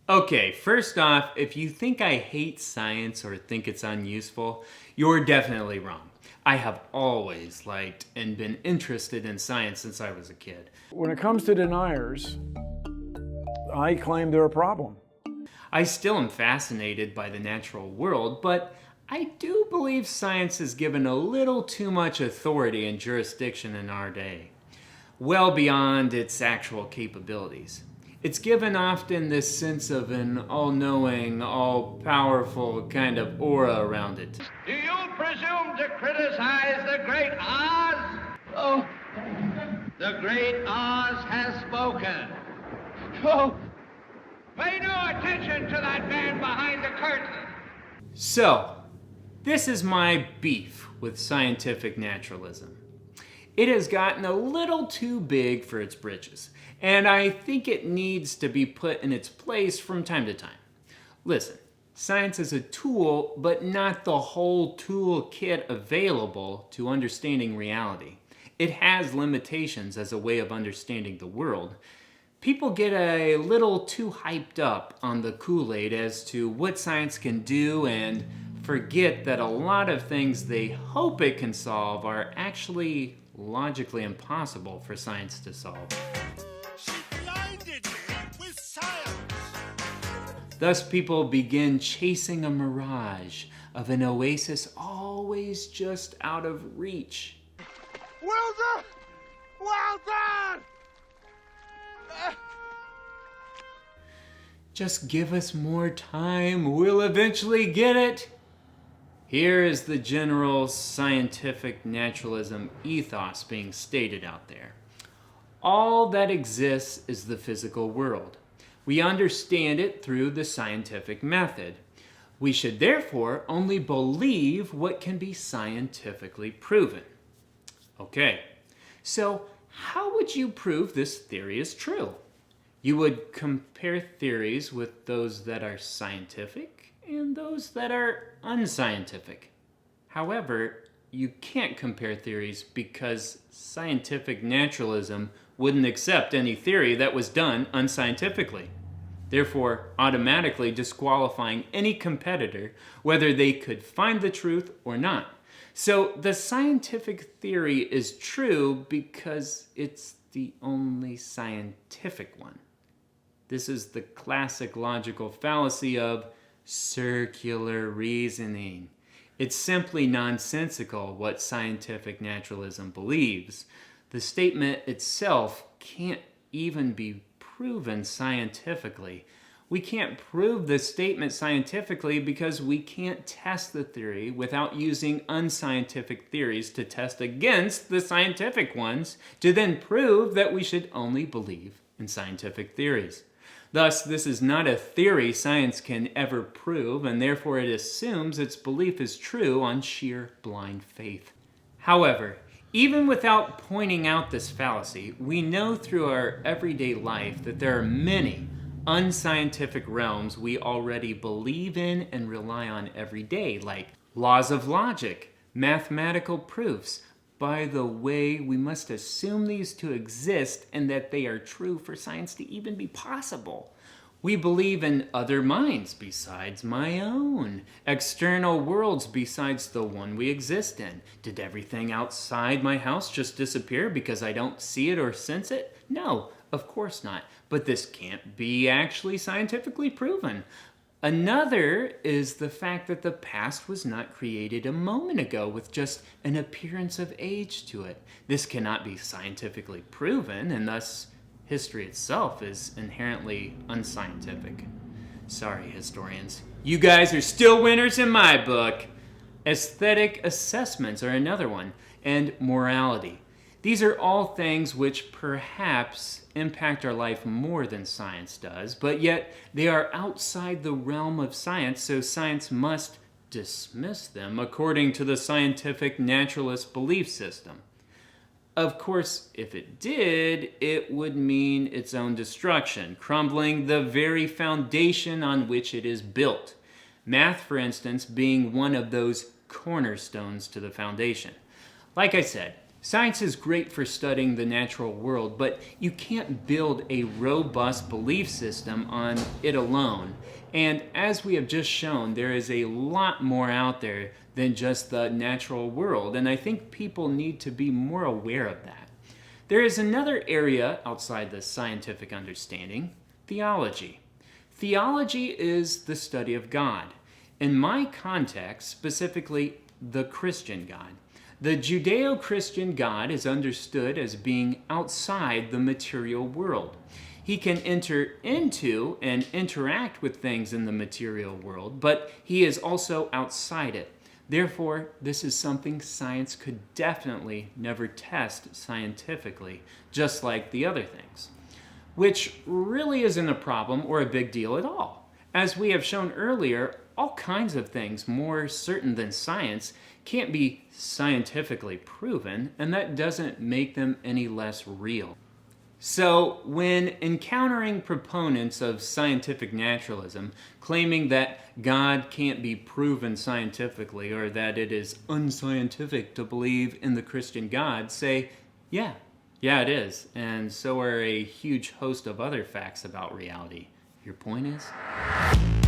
Okay, first off, if you think I hate science or think it's unuseful, you're definitely wrong. I have always liked and been interested in science since I was a kid. When it comes to deniers, I claim they're a problem. I still am fascinated by the natural world, but I do believe science is given a little too much authority and jurisdiction in our day, well beyond its actual capabilities. It's given often this sense of an all-knowing, all-powerful kind of aura around it. Do you presume to criticize the great Oz? Oh, the great Oz has spoken. Oh, pay no attention to that man behind the curtain. So, this is my beef with scientific naturalism. It has gotten a little too big for its britches, and I think it needs to be put in its place from time to time. Listen, science is a tool, but not the whole toolkit available to understanding reality. It has limitations as a way of understanding the world. People get a little too hyped up on the Kool-Aid as to what science can do and forget that a lot of things they hope it can solve are actually logically impossible for science to solve. She blinded me with science. Thus, people begin chasing a mirage of an oasis always just out of reach. Well done! Well done! Just give us more time, we'll eventually get it. Here is the general scientific naturalism ethos being stated out there. All that exists is the physical world. We understand it through the scientific method. We should therefore only believe what can be scientifically proven. Okay, so how would you prove this theory is true? You would compare theories with those that are scientific and those that are unscientific. However, you can't compare theories because scientific naturalism wouldn't accept any theory that was done unscientifically, therefore automatically disqualifying any competitor whether they could find the truth or not. So the scientific theory is true because it's the only scientific one. This is the classic logical fallacy of circular reasoning. It's simply nonsensical what scientific naturalism believes. The statement itself can't even be proven scientifically. We can't prove the statement scientifically because we can't test the theory without using unscientific theories to test against the scientific ones to then prove that we should only believe in scientific theories. Thus, this is not a theory science can ever prove, and therefore it assumes its belief is true on sheer blind faith. However, even without pointing out this fallacy, we know through our everyday life that there are many unscientific realms we already believe in and rely on every day, like laws of logic, mathematical proofs. By the way, we must assume these to exist and that they are true for science to even be possible. We believe in other minds besides my own, external worlds besides the one we exist in. Did everything outside my house just disappear because I don't see it or sense it? No, of course not. But this can't be actually scientifically proven. Another is the fact that the past was not created a moment ago with just an appearance of age to it. This cannot be scientifically proven, and thus history itself is inherently unscientific. Sorry, historians. You guys are still winners in my book. Aesthetic assessments are another one, and morality. These are all things which perhaps impact our life more than science does, but yet they are outside the realm of science, so science must dismiss them according to the scientific naturalist belief system. Of course, if it did, it would mean its own destruction, crumbling the very foundation on which it is built. Math, for instance, being one of those cornerstones to the foundation. Like I said, Science is great for studying the natural world, but you can't build a robust belief system on it alone. And as we have just shown, there is a lot more out there than just the natural world, and I think people need to be more aware of that. There is another area outside the scientific understanding, theology. Theology is the study of God. In my context, specifically the Christian God. The Judeo-Christian God is understood as being outside the material world. He can enter into and interact with things in the material world, but he is also outside it. Therefore, this is something science could definitely never test scientifically, just like the other things, which really isn't a problem or a big deal at all. As we have shown earlier, all kinds of things more certain than science can't be scientifically proven, and that doesn't make them any less real. So, when encountering proponents of scientific naturalism claiming that God can't be proven scientifically or that it is unscientific to believe in the Christian God, say, yeah, it is, and so are a huge host of other facts about reality. Your point is?